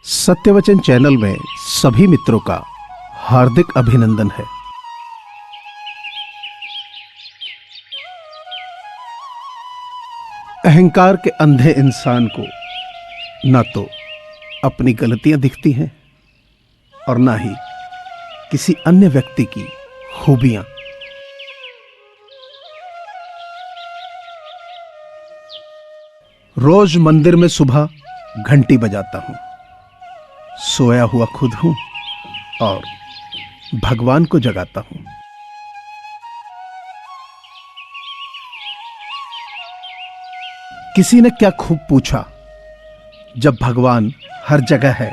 सत्यवचन channel में सभी मित्रों का हार्दिक अभिनंदन है। अहंकार के अंधे इंसान को न तो अपनी गलतियां दिखती हैं और न ही किसी अन्य व्यक्ति की खूबियां। रोज मंदिर में सुबह घंटी बजाता हूं। सोया हुआ खुद हूं और भगवान को जगाता हूं। किसी ने क्या खूब पूछा, जब भगवान हर जगह है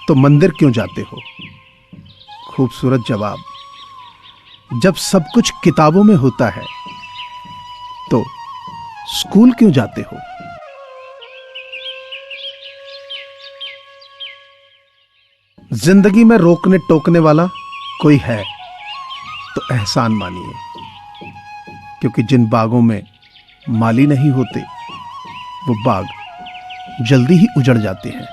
तो मंदिर क्यों जाते हो? खूबसूरत जवाब, जब सब कुछ किताबों में होता है तो स्कूल क्यों जाते हो? जिंदगी में रोकने टोकने वाला कोई है तो एहसान मानिए, क्योंकि जिन बागों में माली नहीं होते वो बाग जल्दी ही उजड़ जाते हैं।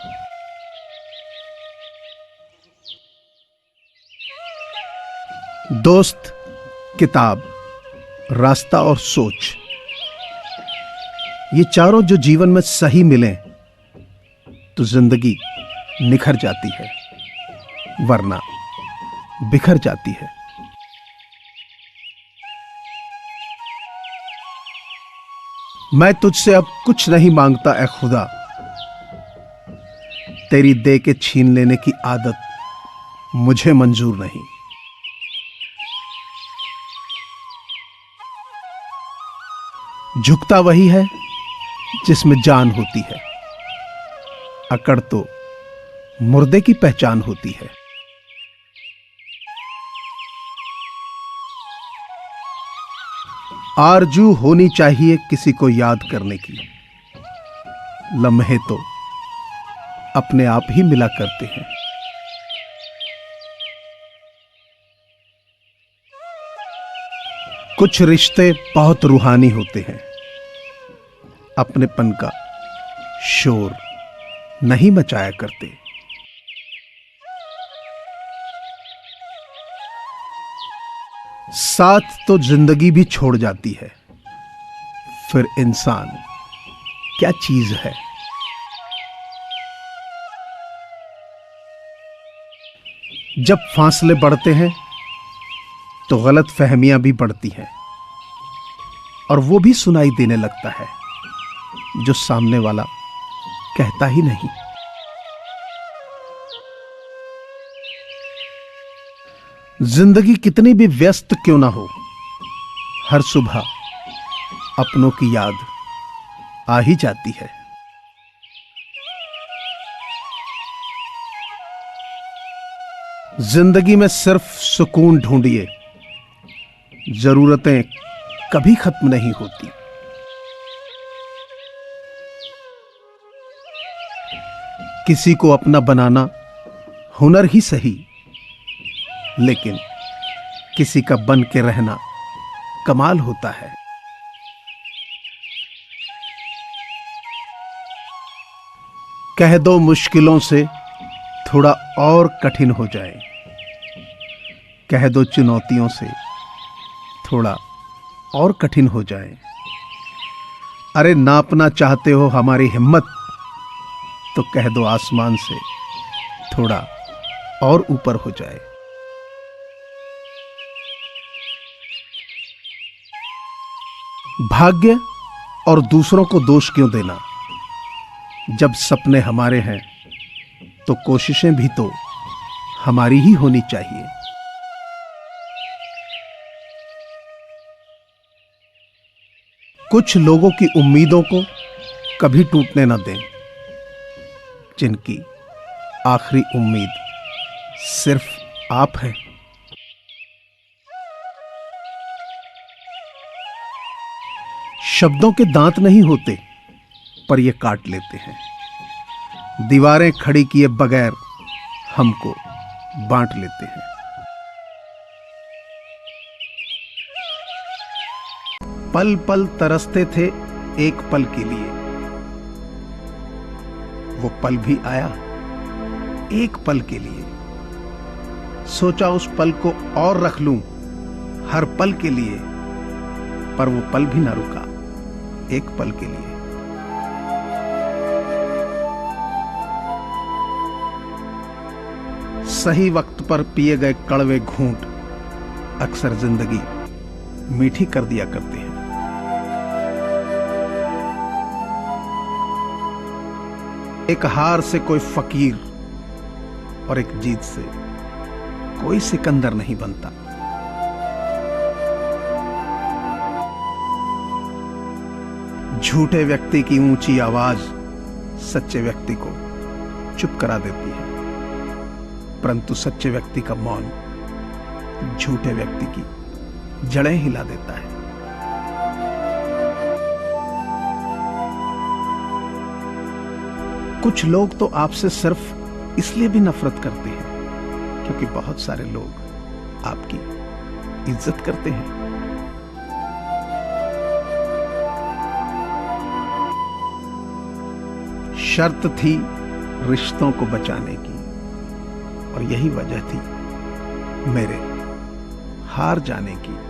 दोस्त, किताब, रास्ता और सोच, ये चारों जो जीवन में सही मिलें तो जिंदगी निखर जाती है, वरना बिखर जाती है। मैं तुझसे अब कुछ नहीं मांगता ऐ खुदा, तेरी दे के छीन लेने की आदत मुझे मंजूर नहीं। झुकता वही है जिसमें जान होती है, अकड़ तो मुर्दे की पहचान होती है। आरजू होनी चाहिए किसी को याद करने की, लम्हे तो अपने आप ही मिला करते हैं। कुछ रिश्ते बहुत रूहानी होते हैं, अपनेपन का शोर नहीं मचाया करते। साथ तो जिंदगी भी छोड़ जाती है, फिर इंसान क्या चीज है? जब फासले बढ़ते हैं तो गलत फहमियां भी बढ़ती हैं, और वो भी सुनाई देने लगता है जो सामने वाला कहता ही नहीं। जिंदगी कितनी भी व्यस्त क्यों ना हो, हर सुबह अपनों की याद आ ही जाती है। जिंदगी में सिर्फ सुकून ढूंढिए, जरूरतें कभी खत्म नहीं होती। किसी को अपना बनाना हुनर ही सही, लेकिन किसी का बन के रहना कमाल होता है। कह दो मुश्किलों से थोड़ा और कठिन हो जाए, कह दो चुनौतियों से थोड़ा और कठिन हो जाए। अरे नापना चाहते हो हमारी हिम्मत, तो कह दो आसमान से थोड़ा और ऊपर हो जाए। भाग्य और दूसरों को दोष क्यों देना? जब सपने हमारे हैं तो कोशिशें भी तो हमारी ही होनी चाहिए। कुछ लोगों की उम्मीदों को कभी टूटने न दें, जिनकी आखिरी उम्मीद सिर्फ आप है। शब्दों के दांत नहीं होते, पर ये काट लेते हैं। दीवारें खड़ी किए बगैर हमको बांट लेते हैं। पल पल तरसते थे एक पल के लिए, वो पल भी आया एक पल के लिए। सोचा उस पल को और रख लूं हर पल के लिए, पर वो पल भी ना रुका एक पल के लिए। सही वक्त पर पिए गए कड़वे घूंट अक्सर जिंदगी मीठी कर दिया करते हैं। एक हार से कोई फकीर और एक जीत से कोई सिकंदर नहीं बनता। झूठे व्यक्ति की ऊंची आवाज सच्चे व्यक्ति को चुप करा देती है, परंतु सच्चे व्यक्ति का मौन झूठे व्यक्ति की जड़ें हिला देता है। कुछ लोग तो आपसे सिर्फ इसलिए भी नफरत करते हैं क्योंकि बहुत सारे लोग आपकी इज्जत करते हैं। शर्त थी रिश्तों को बचाने की और यही वजह थी मेरे हार जाने की।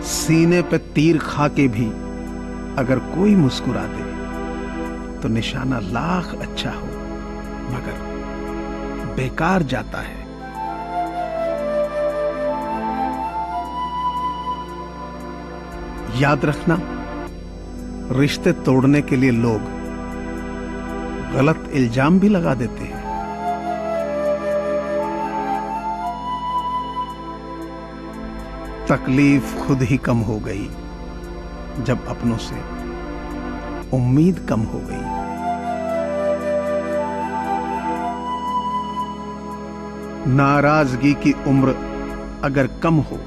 सीने पे तीर खा के भी अगर कोई मुस्कुरा दे तो निशाना लाख अच्छा हो मगर बेकार जाता है। याद रखना, रिश्ते तोड़ने के लिए लोग गलत इल्जाम भी लगा देते हैं। तकलीफ खुद ही कम हो गई जब अपनों से उम्मीद कम हो गई। नाराजगी की उम्र अगर कम हो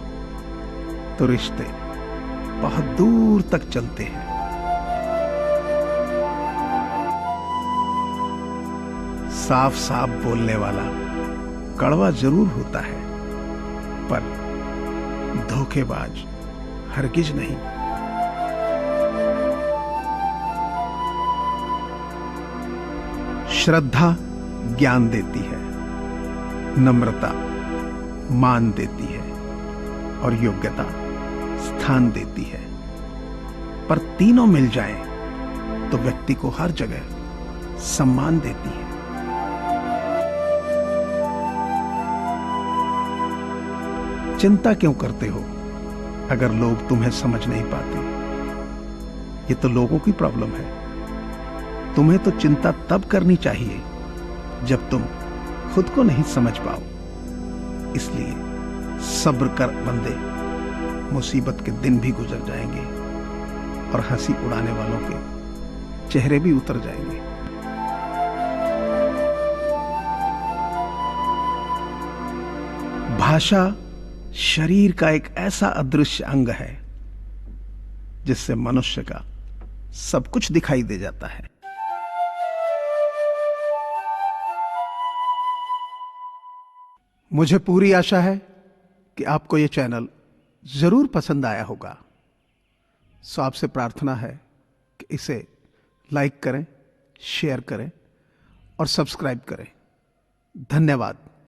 तो रिश्ते बहुत दूर तक चलते हैं। साफ साफ बोलने वाला कड़वा जरूर होता है पर धोखेबाज हरगिज नहीं। श्रद्धा ज्ञान देती है, नम्रता मान देती है और योग्यता स्थान देती है, पर तीनों मिल जाएं तो व्यक्ति को हर जगह सम्मान देती है। चिंता क्यों करते हो अगर लोग तुम्हें समझ नहीं पाते? ये तो लोगों की प्रॉब्लम है। तुम्हें तो चिंता तब करनी चाहिए जब तुम खुद को नहीं समझ पाओ। इसलिए सब्र कर बंदे, मुसीबत के दिन भी गुजर जाएंगे और हंसी उड़ाने वालों के चेहरे भी उतर जाएंगे। भाषा शरीर का एक ऐसा अदृश्य अंग है जिससे मनुष्य का सब कुछ दिखाई दे जाता है। मुझे पूरी आशा है कि आपको यह चैनल जरूर पसंद आया होगा। सो आपसे प्रार्थना है कि इसे लाइक करें, शेयर करें और सब्सक्राइब करें। धन्यवाद।